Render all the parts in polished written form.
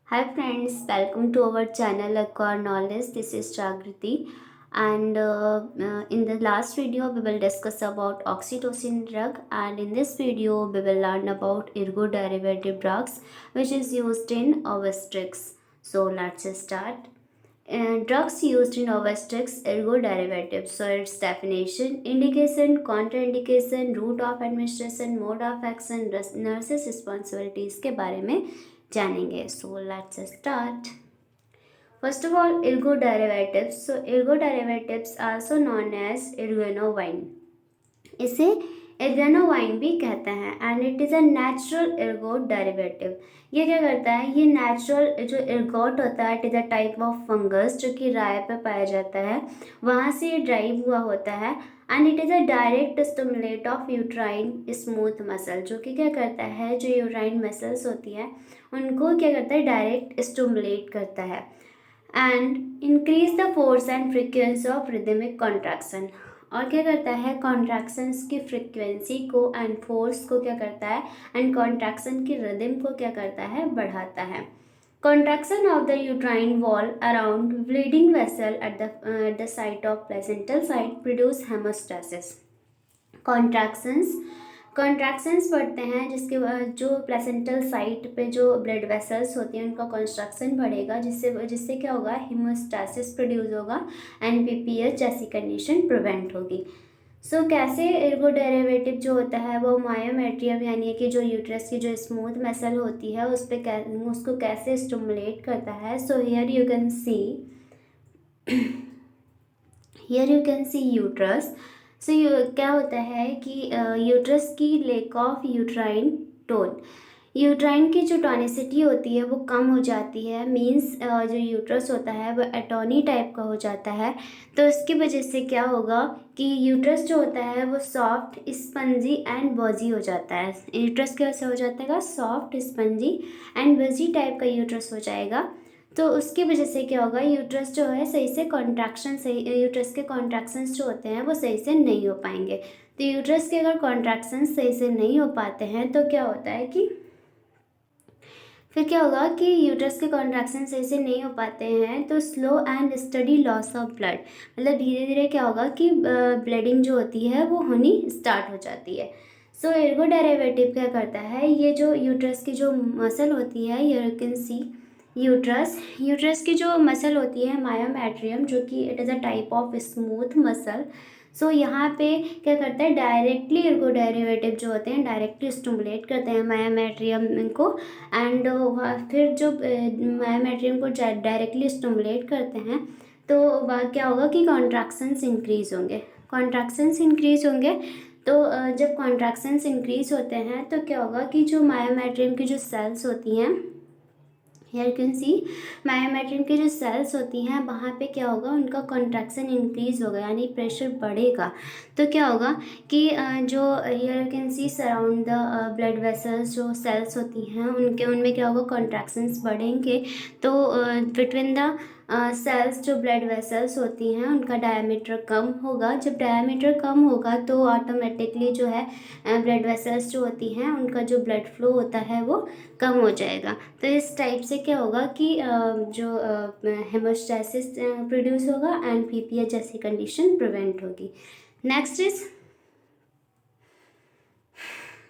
Hi friends, welcome to our channel Acquire Knowledge. This is Jagriti, and in the last video we will discuss about oxytocin drug, and in this video we will learn about ergo derivative drugs which is used in obstetrics. So let's start. Drugs used in obstetrics ergo derivatives. So its definition, indication, contraindication, route of administration, mode of action, nurses responsibilities के बारे में जानेंगे. So let's start. First of all, ergo derivatives. So ergo derivatives also known as ergonovine. इसे एर्गेनोवाइन भी कहते हैं and it is a natural ergot derivative. ये क्या करता है, ये नेचुरल जो एर्गोट होता है it is a type of fungus जो कि राय पे पाया जाता है, वहाँ से ये ड्राइव हुआ होता है and it is a direct stimulate of uterine smooth muscle, जो कि क्या करता है, जो यूट्राइन मसल्स होती हैं उनको क्या करता है, डायरेक्ट स्टिमुलेट करता है and increase the force and frequency of rhythmic contraction. और क्या करता है, कॉन्ट्रैक्शंस की फ्रिक्वेंसी को एंड फोर्स को क्या करता है एंड कॉन्ट्रैक्शन की रिदम को क्या करता है, बढ़ाता है. Contraction of the uterine wall around bleeding vessel at the site of placental site produce haemostasis. Contractions contractions बढ़ते हैं जिसके जो प्लेसेंटल साइट पे जो ब्लड वेसल्स होती हैं उनका कंस्ट्रक्शन बढ़ेगा, जिससे जिससे क्या होगा, हिमोस्टैसिस प्रोड्यूस होगा एंड पीपीएच जैसी कंडीशन प्रिवेंट होगी. सो कैसे एर्गो डेरिवेटिव जो होता है वो मायोमेट्रियम यानी कि जो यूट्रस की जो स्मूथ मसल होती है उस पर उसको कैसे स्टिमुलेट करता है. So here you can see uterus. So क्या होता है कि यूट्रस की lack of uterine tone, uterine की जो टॉनिसिटी होती है वो कम हो जाती है, मींस जो यूट्रस होता है वो एटोनी टाइप का हो जाता है. तो इसकी वजह से क्या होगा कि यूट्रस जो होता है वो सॉफ्ट स्पंजी एंड बजी हो जाता है. यूट्रस कैसे हो जाता है, सॉफ्ट स्पंजी एंड बजी टाइप का यूट्रस हो जाएगा. तो उसकी वजह से क्या होगा, यूट्रस जो है सही से कॉन्ट्रैक्शन, सही यूट्रस के कॉन्ट्रैक्शंस जो होते हैं वो सही से नहीं हो पाएंगे. तो यूट्रस के अगर कॉन्ट्रैक्शंस सही से नहीं हो पाते हैं तो क्या होता है कि फिर क्या होगा कि यूट्रस के कॉन्ट्रैक्शन सही से नहीं हो पाते हैं तो slow and study loss of blood, मतलब धीरे धीरे क्या होगा कि ब्लीडिंग जो होती है वो होनी स्टार्ट हो जाती है. सो एर्गो डेरिवेटिव क्या करता है, ये जो यूट्रस की जो मसल होती है, यू कैन सी यूट्रस की जो मसल होती है मायोमेट्रियम, जो कि it is a type of smooth muscle. So यहाँ पे क्या करता है, डायरेक्टली एर्गो डेरिवेटिव जो होते हैं डायरेक्टली स्टिमुलेट करते हैं मायोमेट्रियम को एंड फिर जो मायोमेट्रियम को डायरेक्टली स्टिमुलेट करते हैं तो वह क्या होगा कि कॉन्ट्रैक्शंस इंक्रीज होंगे. तो जब कॉन्ट्रैक्शंस इंक्रीज होते हैं तो क्या होगा कि जो मायोमेट्रियम की जो सेल्स होती हैं, हियर कैन सी मायोमेट्रियम की जो सेल्स होती हैं वहाँ पे क्या होगा, उनका कॉन्ट्रैक्शन इंक्रीज होगा यानी प्रेशर बढ़ेगा. तो क्या होगा कि जो here can see surround the blood vessels जो सेल्स होती हैं उनमें क्या होगा, कॉन्ट्रैक्शंस बढ़ेंगे. तो बिटवीन द सेल्स जो ब्लड वेसल्स होती हैं उनका डायमीटर कम होगा. जब डायमीटर कम होगा तो ऑटोमेटिकली जो है ब्लड वेसल्स जो होती हैं उनका जो ब्लड फ्लो होता है वो कम हो जाएगा. तो इस टाइप से क्या होगा कि जो हेमोस्टैसिस प्रोड्यूस होगा एंड पीपीएच जैसी कंडीशन प्रिवेंट होगी. Next is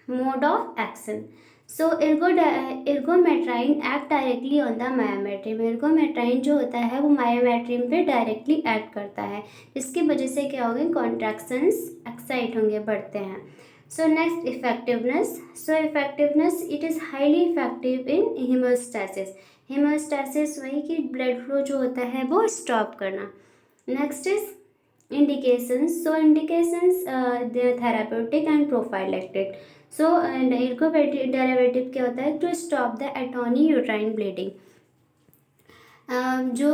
mode of action. So ergometrine act directly on the myometrium. Ergometrine जो होता है वो मायोमेट्रियम पे डायरेक्टली एक्ट करता है, जिसकी वजह से क्या होगा, कॉन्ट्रैक्शंस एक्साइट होंगे, बढ़ते हैं. So next effectiveness. So effectiveness, it is highly effective in hemostasis. Hemostasis वही कि ब्लड फ्लो जो होता है वो स्टॉप करना. Next is indications. So indications, they are therapeutic and prophylactic. So ergo derivative क्या होता है, to stop the atony uterine bleeding. जो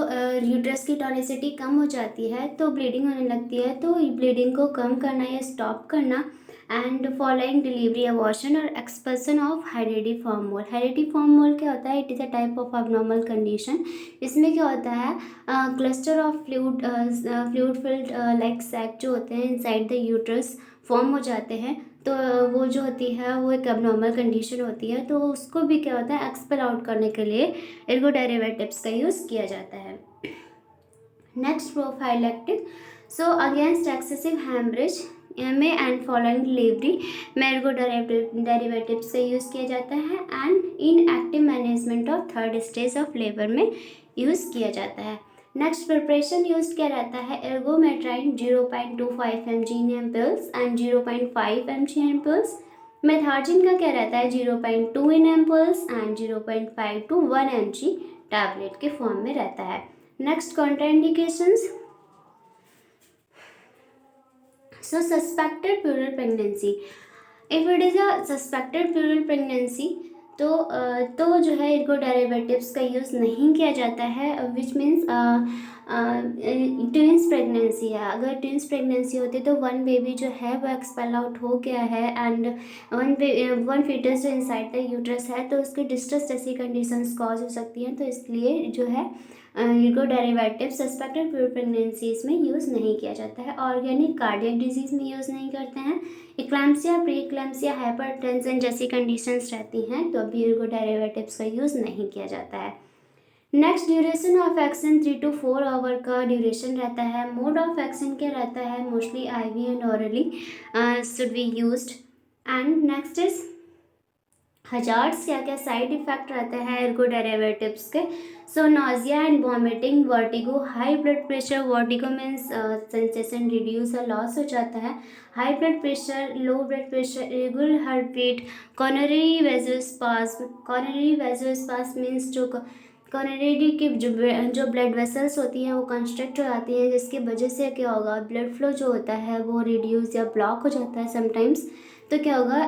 यूट्रस की टॉनिसिटी कम हो जाती है तो ब्लीडिंग होने लगती है, तो ब्लीडिंग को कम करना या स्टॉप करना. एंड फॉलोइंग डिलीवरी अबॉर्शन और expulsion of hydatidiform mole. Hydatidiform mole क्या होता है, it is a type of abnormal condition. इसमें क्या होता है, cluster of fluid filled like sac जो होते हैं इनसाइड द यूट्रस फॉर्म हो जाते हैं. तो वो जो होती है वो एक एबनॉर्मल कंडीशन होती है, तो उसको भी क्या होता है एक्सपेल आउट करने के लिए एर्गो डेरिवेटिव्स का यूज़ किया जाता है। Next prophylactic, so against excessive hemorrhage में एंड फॉलोइंग डिलीवरी में एर्गो डेरिवेटिव्स का यूज़ किया जाता है। And in active management of third stage of labour में यूज़ किया जाता है। नेक्स्ट प्रिपरेशन यूज किया जाता है ergometrine 0.25 mg in ampoules and 0.5 mg in ampoules. Methergine का क्या रहता है 0.2 in ampoules and 0.5 to 1 mg tablet के फॉर्म में रहता है। Next contraindications, so suspected plural pregnancy, if it is a suspected plural pregnancy तो जो है इनको डेरिवेटिव्स का यूज़ नहीं किया जाता है, विच मीन्स ट्विंस प्रेगनेंसी है। अगर ट्विंस प्रेगनेंसी होती है तो वन बेबी जो है वो एक्सपेल आउट हो गया है एंड वन फीटस जो इनसाइड द यूट्रस है, तो उसकी डिस्ट्रेस जैसी कंडीशंस कॉज हो सकती हैं, तो इसलिए जो है इनको डेरिवेटिव सस्पेक्टेड प्रेगनेंसीज में यूज़ नहीं किया जाता है। ऑर्गेनिक कार्डियक डिजीज़ में यूज़ नहीं करते हैं। इक्लैम्सिया, प्री इक्लैम्सिया, हाइपरटेंशन जैसी कंडीशंस रहती हैं तो अभी इनको डेरिवेटिव्स का यूज़ नहीं किया जाता है। Next duration of action 3 to 4 hour का ड्यूरेशन रहता है। मोड ऑफ एक्शन क्या रहता है, mostly IV and orally should be used. And next is hazards, क्या क्या साइड इफेक्ट रहते हैं एर्गो डेरिवेटिव्स के। So nausea and vomiting, vertigo, high blood pressure, vertigo means sensation reduce और लॉस हो जाता है, high blood pressure, low blood pressure, irregular heart beat, coronary वेजोस्पाज्म, coronary वेजोस्पाज्म means जो कॉर्नरी की जो ब्लड वेसल्स होती हैं वो कंस्ट्रक्ट हो जाती हैं, जिसकी वजह से क्या होगा ब्लड फ्लो जो होता है वो रिड्यूस या ब्लॉक हो जाता है समटाइम्स। तो क्या होगा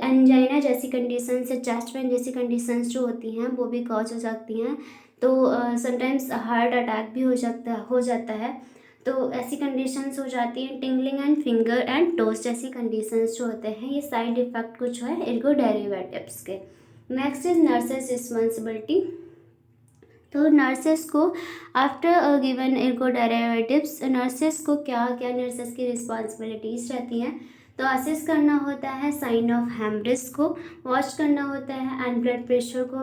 एंजाइना जैसी कंडीशंस या चेस्ट पेन जैसी कंडीशंस जो होती हैं वो भी कॉज हो सकती हैं। तो समटाइम्स हार्ट अटैक भी हो जाता है। तो ऐसी कंडीशंस हो जाती हैं। Tingling and finger and toes जैसी कंडीशंस जो होते हैं, ये साइड इफेक्ट कुछ है एर्गो डेरिवेटिव्स के। नेक्स्ट इज नर्सेस रिस्पॉन्सिबिलिटी, तो नर्सेस को after given ergo derivatives nurses को क्या क्या नर्सेस की रिस्पॉन्सिबिलिटीज़ रहती हैं, तो असिस्ट करना होता है साइन ऑफ हेमरेज को, वॉच करना होता है एंड ब्लड प्रेशर को,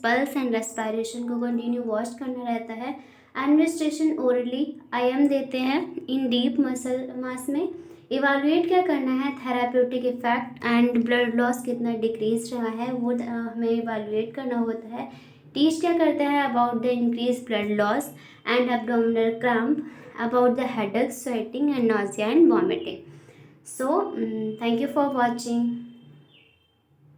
पल्स एंड रेस्पिरेशन को कंटिन्यू वॉच करना रहता है। एडमिनिस्ट्रेशन ओरली आईएम देते हैं इन डीप मसल मास में। इवालुएट क्या करना है, therapeutic effect and blood loss कितना डिक्रीज रहा है वो हमें इवालुएट करना होता है। टीच क्या करता है about the increase blood loss and abdominal cramp, about the headache, sweating and nausea and vomiting. So thank you for watching.